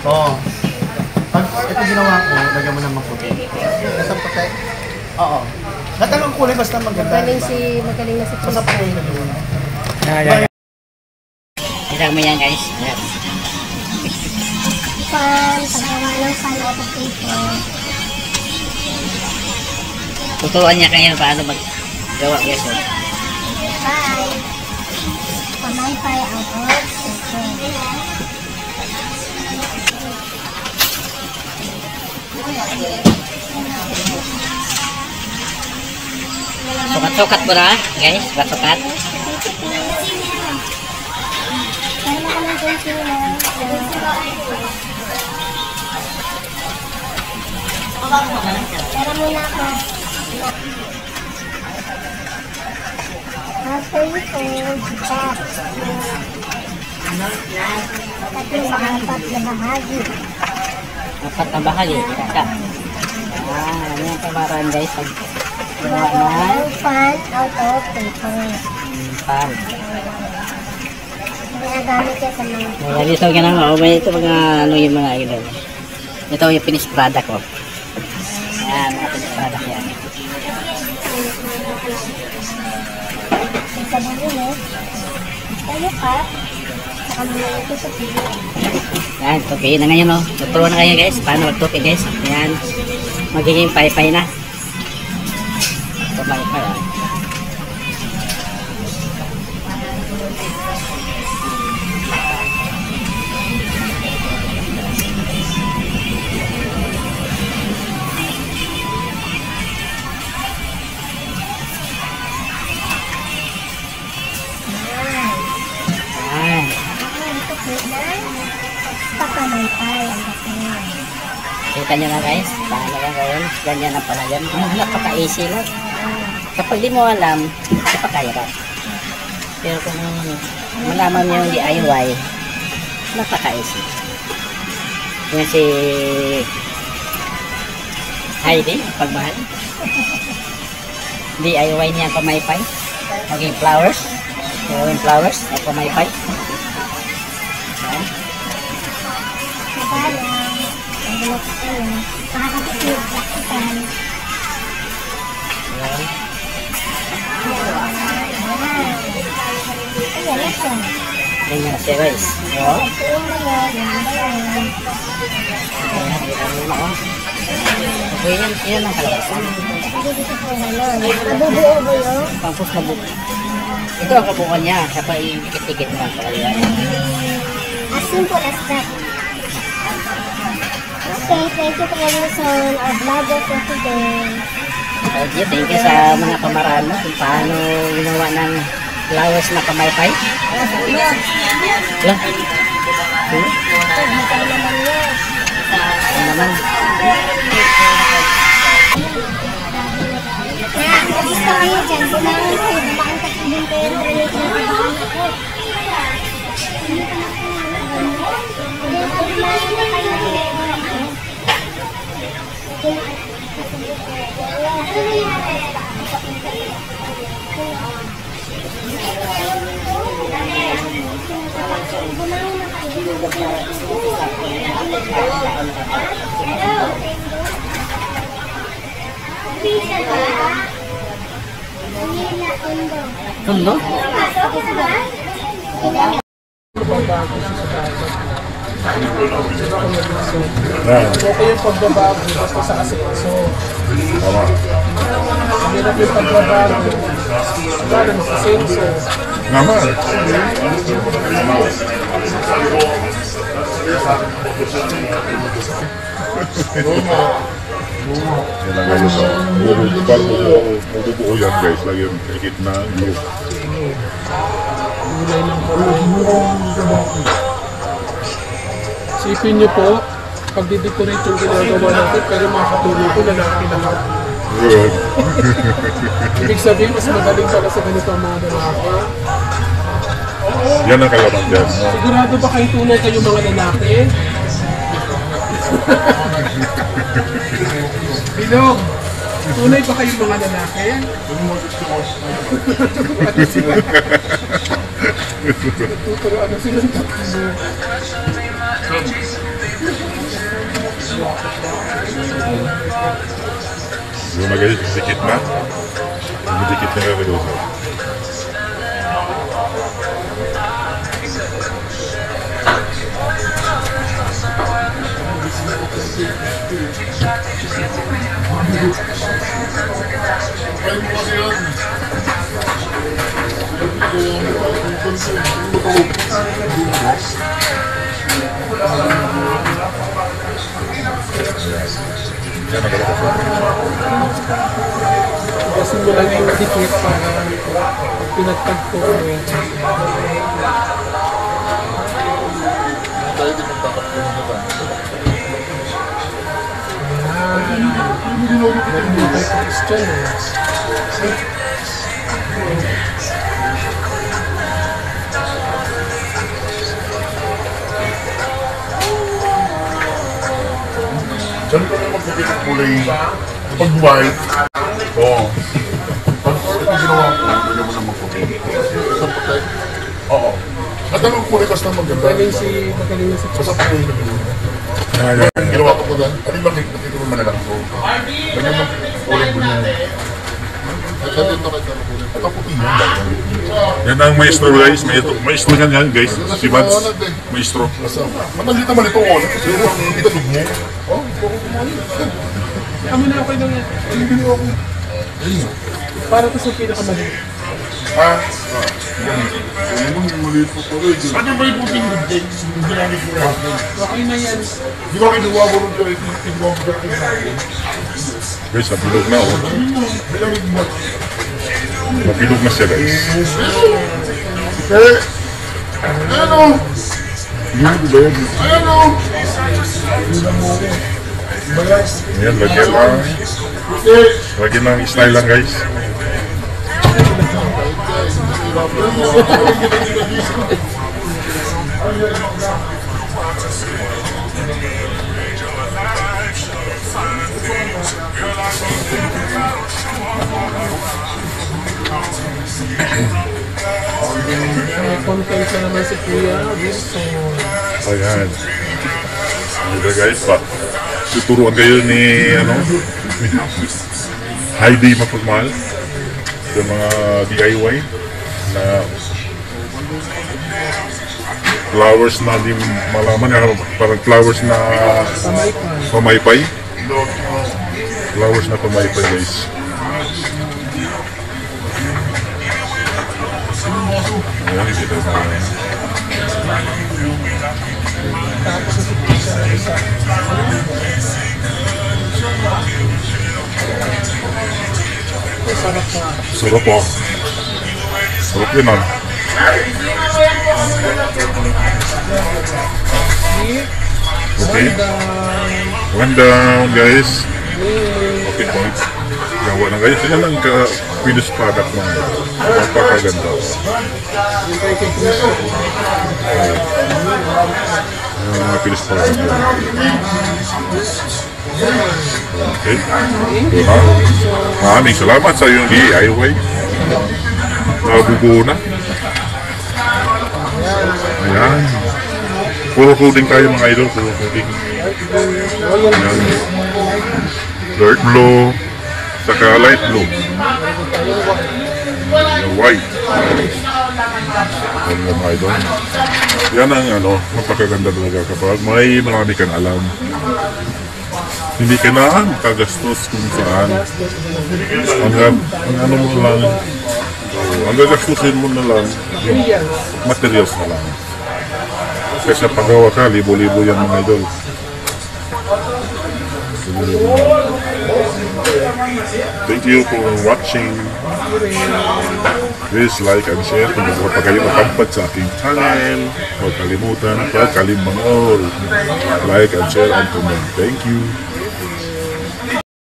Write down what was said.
Oo. Pag ito ginawa ko, lagyan mo ng maputi. Nasa puti? Oo. Lahat ng kulay basta maganda. Magaling na si Basta puti na yun. Isang mo yan guys. Yan. Pan, paggawa ng pan out of paper. Tuturuan niya kayo paano maggawa guys. Bye! Pamaypay out of paper. Sukat-sukat mo na guys. Sukat-sukat. Tara muna ako. After you fold, back. Tatlong apat na bahagi. Apat na bahagi. Kaka. Ano yung pamaran guys. Paggawa na. Pan out of paper. Pan. Ginagamit yan sa mga... Nalisaw ka na nga. May ito mga ano yung mga ilaw. Ito yung finished product ko. Ayan, mga finished product yan. Sa bulo, tayo pa. Saka muna ito sa pili. Yan, tupi na ngayon oh. Tuturuan na kayo guys. Paano magtupi guys. Yan. Magiging pay-pay na. Ito pay-pay ah. Papamaypay ang dating. Kita nyo na guys, paano lang gawin? Ganyan na pala yan. Napaka-easy lang. Kapag di mo alam, napakahirap. Pero kung malaman nyo yung DIY, napaka-easy. Yan si Heidi, pagmahal. DIY niya ang pamaypay. Maging flowers. Gawin flowers at pamaypay. Yan. Nakakatipid, lakitan. Ayan, lakitan. Ganyan siya guys. Ayan, ayan. Okay, yan ang kalabasan. Nabubuo ba yun? Tapos nabubuo. Ito ang kabuuan niya. Kapag ikit-ikit mo ang pala yan. As simple as that. Okay, thank you for watching our vlogger for today. Okay, thank you sa mga pamaraan mo kung paano ginawa ng flowers na pamaypay. Lang. Ano naman? Gusto kayo dyan, bumangan kayo, bumangan ka sa din kayo, relate na bumangan ako. Tundo? Okay yung pagbabago basta sa kasi-aso. Tama. Hirap yung pagbabago. Lalo sa senso. Naman. Kailangan mo sa bubuo yan guys. Lagyan higit na glue. Sipin niyo po, pag didecorate yung ginagawa natin, pero mga katulong ko lalaki lahat. Good. Ibig sabihin, mas magaling pala sa ganito ang mga lalaki. Yan ang kalaban dyan. No? Sigurado ba kayo tunay kayo mga lalaki? Bilog, tunay ba kayo mga lalaki? Ano sila? Nagtuturoan na sila ng tatlo. Yung na guys, dikit na. Dikit na kami doon. Kasi mo lang yung dikit para pinagtag ko. Question eh. Diyan ko na magpapit ang kulay pag white. Oo. Pag ito ginawa ko, lagyan mo na magpapit. Oo. At ang kulay kasi na maganda. Magaling na si Basta pa kulay na ginawa ko doon. Ano yung nakikita mo manalang ko? Lagyan mo kulay blue. At ang puti yun. Yan ang maestro guys. Maestro yan guys. Si Vance. Maestro. Mataglit naman ito ko. Kasi ang itatug mo. Kami na okay lang yan. Para ito sa pinakamaliit. Maliit po po rin. Ano ba yung puting din? Okay na yan. Di ba kinuha mo rin kayo? Kinuha mo rin kayo. Guys, napilog na ako. Napilog na siya guys. Ano? Ano? Ayan, lagyan lang. Lagyan lang style lang guys. Content na naman si Kuya Wilson. Ayan. Ito guys, tuturuan kayo ni Heidi Mapagmahal sa mga DIY na flowers na di malaman, parang flowers na pamaypay. Flowers na pamaypay guys. Ayan, dito na. Sarap po. Sarap yun ah. Okay. One down guys. Okay po. Gawa na guys. Yan ang finished product ng napakaganda. Finished product. Okay. Maraming salamat sa iyong DIY. Nabubuo na. Ayan. Puro coding tayo mga idol. Puro coding. Ayan. Dark blue. Saka light blue. Yung white. Ayan mga idol. Yan ang napakaganda talaga kapag may marami kang alam. Hindi ka na makagastos kung saan. Ang mo lang, ang gagastusin mo na lang, yung materials na lang. Kasi sa paggawa ka, libo-libo yan mga idol. Thank you for watching. Please like and share kung gusto pa kayo makampad sa aking channel. Huwag kalimutan, huwag kalimangol. Like and share and comment. Thank you.